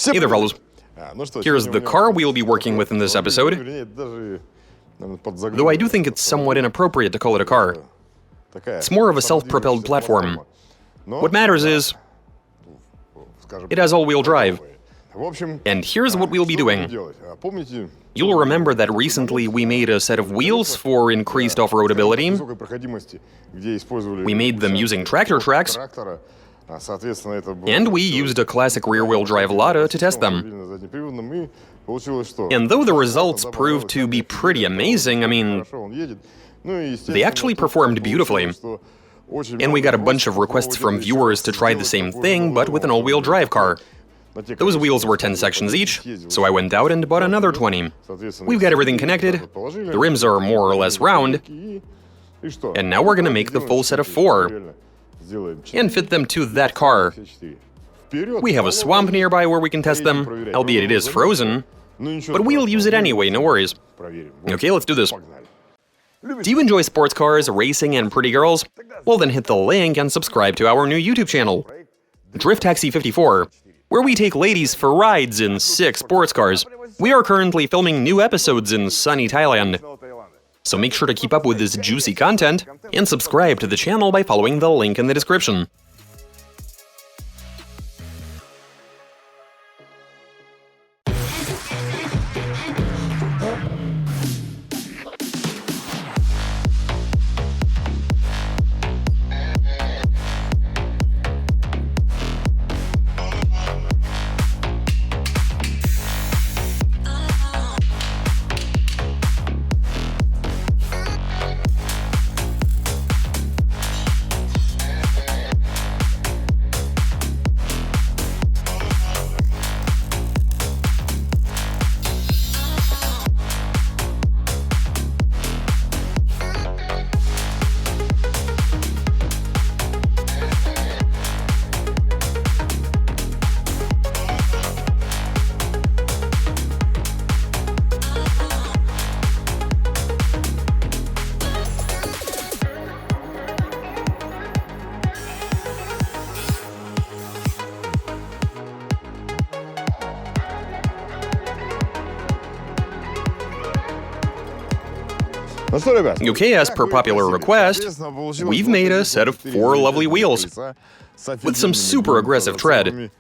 Hey there, fellas. Here's the car we'll be working with in this episode, though I do think it's somewhat inappropriate to call it a car. It's more of a self-propelled platform. What matters is, it has all-wheel drive. And here's what we'll be doing. You'll remember that recently we made a set of wheels for increased off-road ability. We made them using tractor tracks, and we used a classic rear-wheel drive Lada to test them. And though the results proved to be pretty amazing, I mean, they actually performed beautifully. And we got a bunch of requests from viewers to try the same thing, but with an all-wheel drive car. Those wheels were 10 sections each, so I went out and bought another 20. We've got everything connected, the rims are more or less round, and now we're gonna make the full set of 4 and fit them to that car. We have a swamp nearby where we can test them, albeit it is frozen, but we'll use it anyway, no worries. Okay, let's do this. Do you enjoy sports cars, racing, and pretty girls? Well, then hit the link and subscribe to our new YouTube channel, Drift Taxi 54, where we take ladies for rides in sick sports cars. We are currently filming new episodes in sunny Thailand, so make sure to keep up with this juicy content and subscribe to the channel by following the link in the description. Okay, as per popular request, we've made a set of 4 lovely wheels with some super aggressive tread.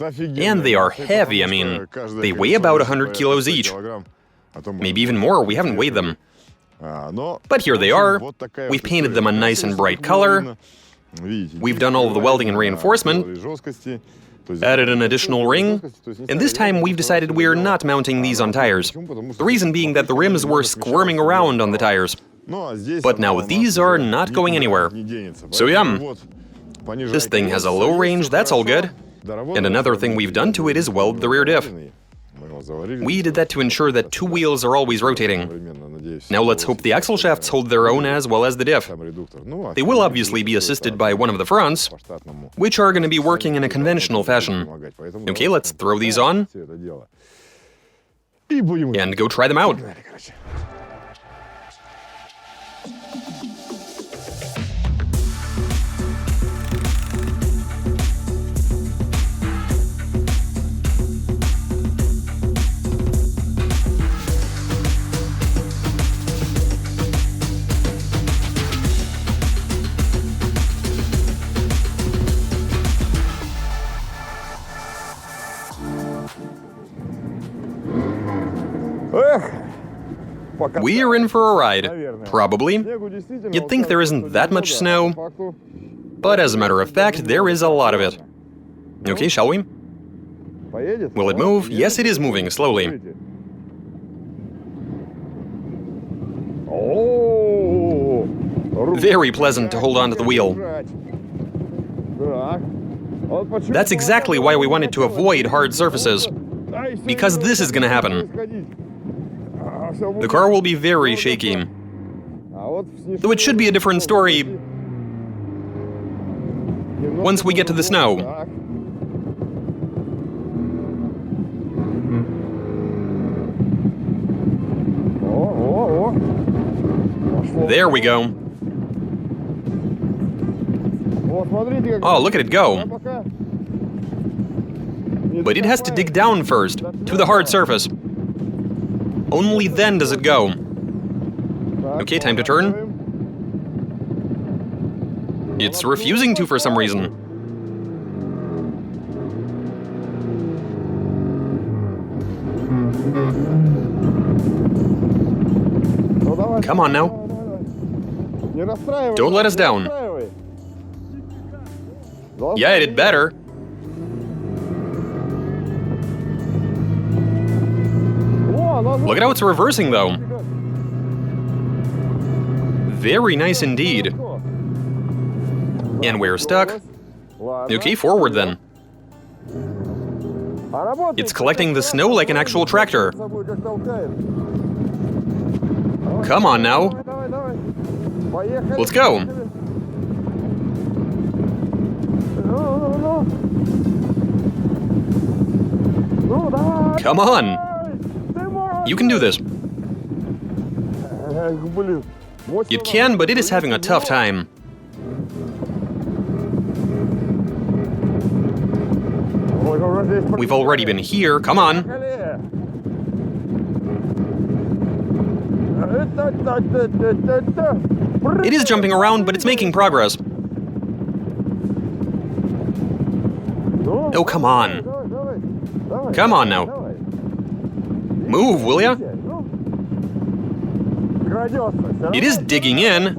And they are heavy, I mean, they weigh about 100 kilos each. Maybe even more, we haven't weighed them. But here they are. We've painted them a nice and bright color. We've done all of the welding and reinforcement, added an additional ring, and this time we've decided we're not mounting these on tires. The reason being that the rims were squirming around on the tires. But now these are not going anywhere. So yeah, this thing has a low range, that's all good. And another thing we've done to it is weld the rear diff. We did that to ensure that 2 wheels are always rotating. Now let's hope the axle shafts hold their own as well as the diff. They will obviously be assisted by one of the fronts, which are going to be working in a conventional fashion. Okay, let's throw these on and go try them out. We're in for a ride, probably. You'd think there isn't that much snow, but as a matter of fact, there is a lot of it. Okay, shall we? Will it move? Yes, it is moving, slowly. Very pleasant to hold on to the wheel. That's exactly why we wanted to avoid hard surfaces, because this is gonna happen. The car will be very shaky. Though it should be a different story once we get to the snow. There we go. Oh, look at it go. But it has to dig down first, to the hard surface. Only then does it go. Okay, time to turn. It's refusing to for some reason. Come on now. Don't let us down. Yeah, it did better. Look at how it's reversing, though. Very nice indeed. And we're stuck. Okay, forward then. It's collecting the snow like an actual tractor. Come on now. Let's go. Come on. You can do this. It can, but it is having a tough time. We've already been here. Come on. It is jumping around, but it's making progress. Oh, come on. Come on now. Move, will ya? It is digging in,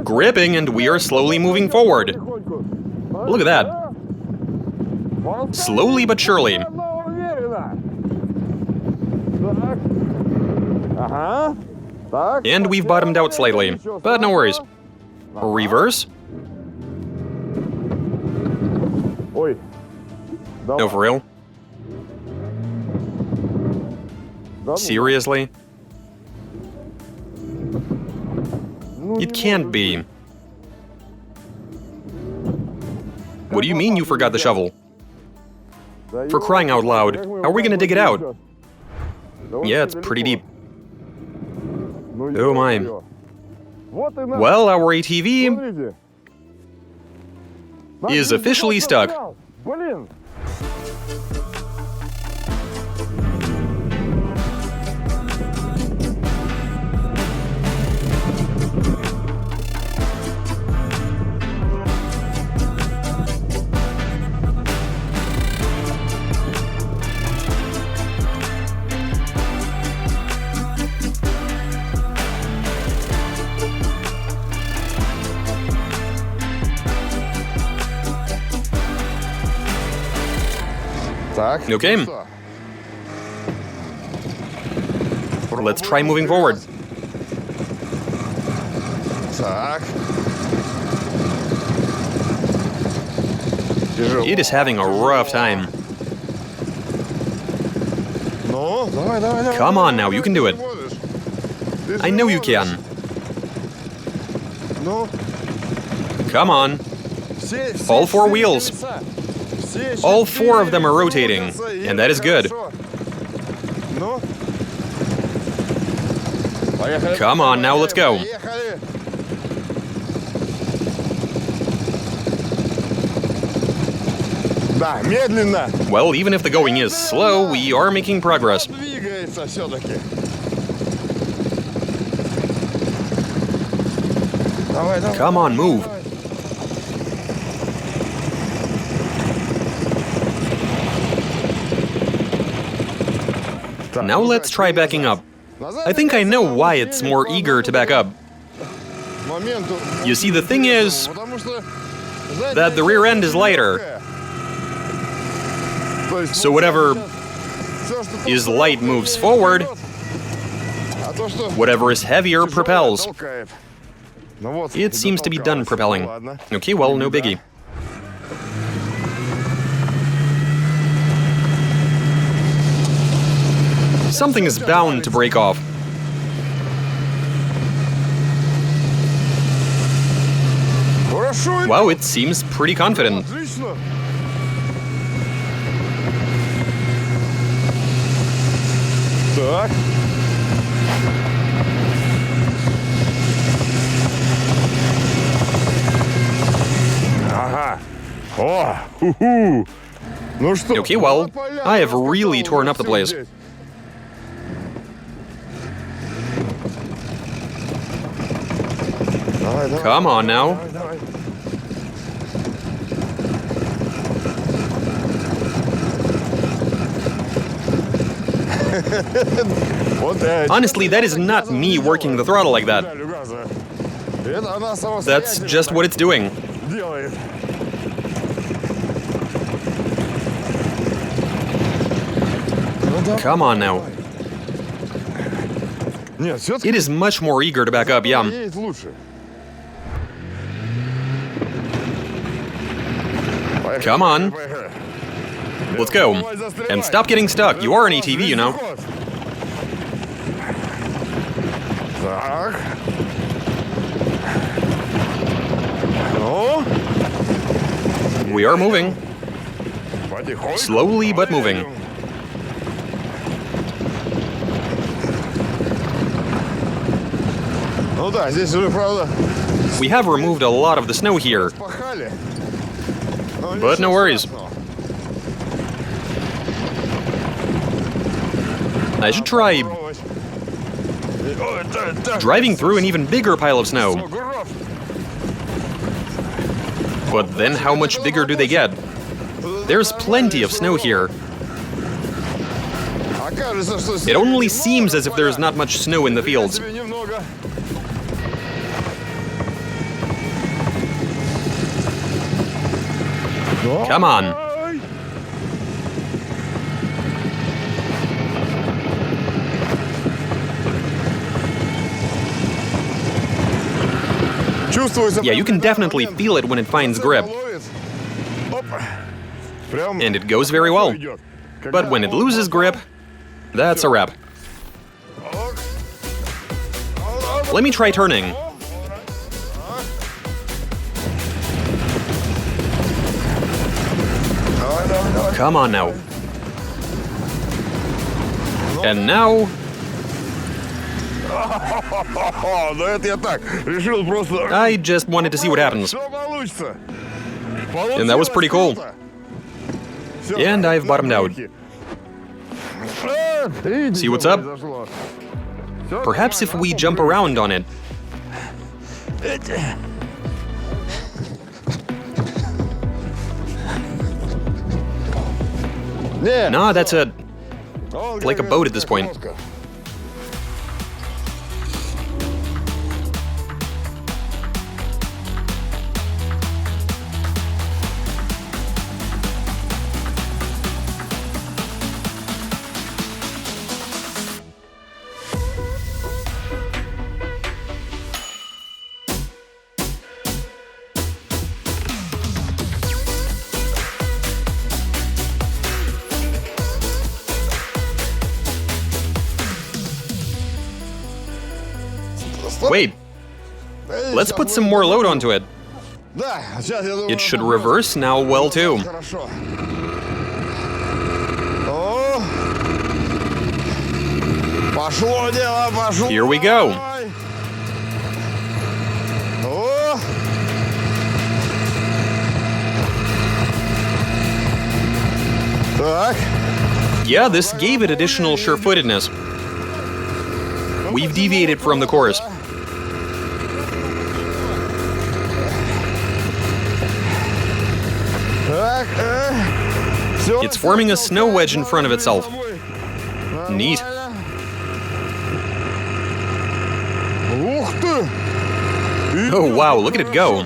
gripping, and we are slowly moving forward. Look at that. Slowly but surely. And we've bottomed out slightly, but no worries. Reverse. No, for real? Seriously? It can't be. What do you mean you forgot the shovel? For crying out loud, how are we gonna dig it out? Yeah, it's pretty deep. Oh my. Well, our ATV is officially stuck. Okay. Let's try moving forward. It is having a rough time. Come on now, you can do it. I know you can. Come on. All four wheels. All four of them are rotating, and that is good. Come on, now let's go. Well, even if the going is slow, we are making progress. Come on, move. Now let's try backing up. I think I know why it's more eager to back up. You see, the thing is that the rear end is lighter. So whatever is light moves forward, whatever is heavier propels. It seems to be done propelling. Okay, well, no biggie. Something is bound to break off. Wow, it seems pretty confident. Okay, well, I have really torn up the place. Come on now. Honestly, that is not me working the throttle like that. That's just what it's doing. Come on now. It is much more eager to back up, yeah. Come on. Let's go. And stop getting stuck. You are an ATV, you know. We are moving. Slowly but moving. We have removed a lot of the snow here. But no worries. I should try driving through an even bigger pile of snow. But then how much bigger do they get? There's plenty of snow here. It only seems as if there's not much snow in the fields. Come on. Yeah, you can definitely feel it when it finds grip. And it goes very well. But when it loses grip, that's a wrap. Let me try turning. Come on now. And now... I just wanted to see what happens. And that was pretty cool. And I've bottomed out. See what's up? Perhaps if we jump around on it. Nah, that's like a boat at this point. Wait, let's put some more load onto it. It should reverse now well too. Here we go. Yeah, this gave it additional sure-footedness. We've deviated from the course. It's forming a snow wedge in front of itself. Neat. Oh wow, look at it go.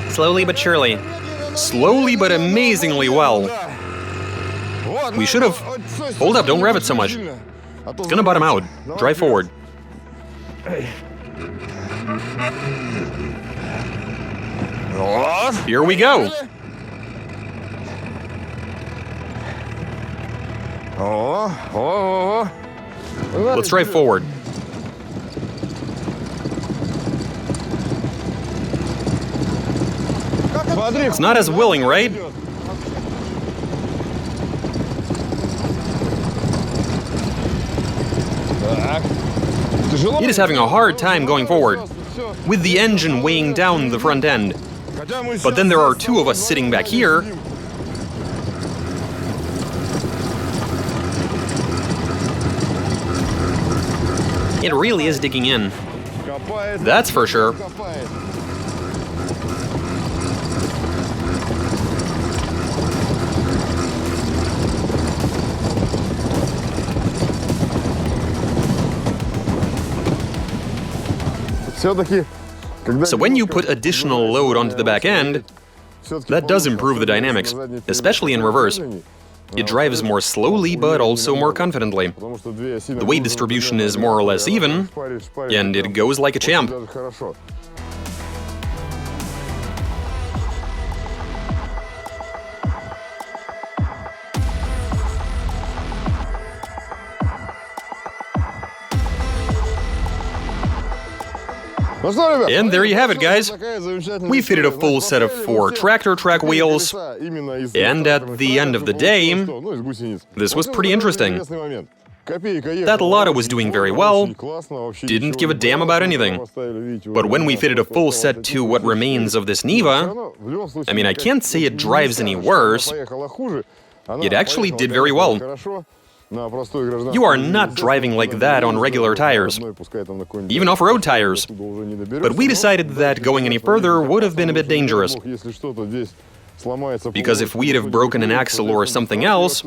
Slowly but surely. Slowly but amazingly well. We should have... Hold up, don't rev it so much. It's gonna bottom out. Drive forward. Here we go. Let's drive forward. It's not as willing, right? It is having a hard time going forward, with the engine weighing down the front end. But then there are two of us sitting back here. It really is digging in. That's for sure. So when you put additional load onto the back end, that does improve the dynamics, especially in reverse. It drives more slowly, but also more confidently. The weight distribution is more or less even, and it goes like a champ. And there you have it, guys. We fitted a full set of 4 tractor track wheels, and at the end of the day, this was pretty interesting. That Lada was doing very well, didn't give a damn about anything. But when we fitted a full set to what remains of this Niva, I mean, I can't say it drives any worse. It actually did very well. You are not driving like that on regular tires, even off-road tires. But we decided that going any further would have been a bit dangerous. Because if we'd have broken an axle or something else,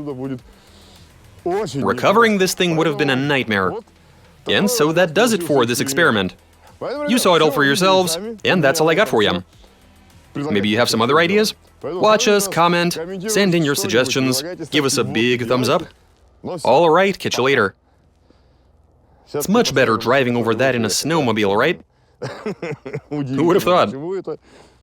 recovering this thing would have been a nightmare. And so that does it for this experiment. You saw it all for yourselves, and that's all I got for you. Maybe you have some other ideas? Watch us, comment, send in your suggestions, give us a big thumbs up. All right, catch you later. It's much better driving over that in a snowmobile, right? Who would have thought?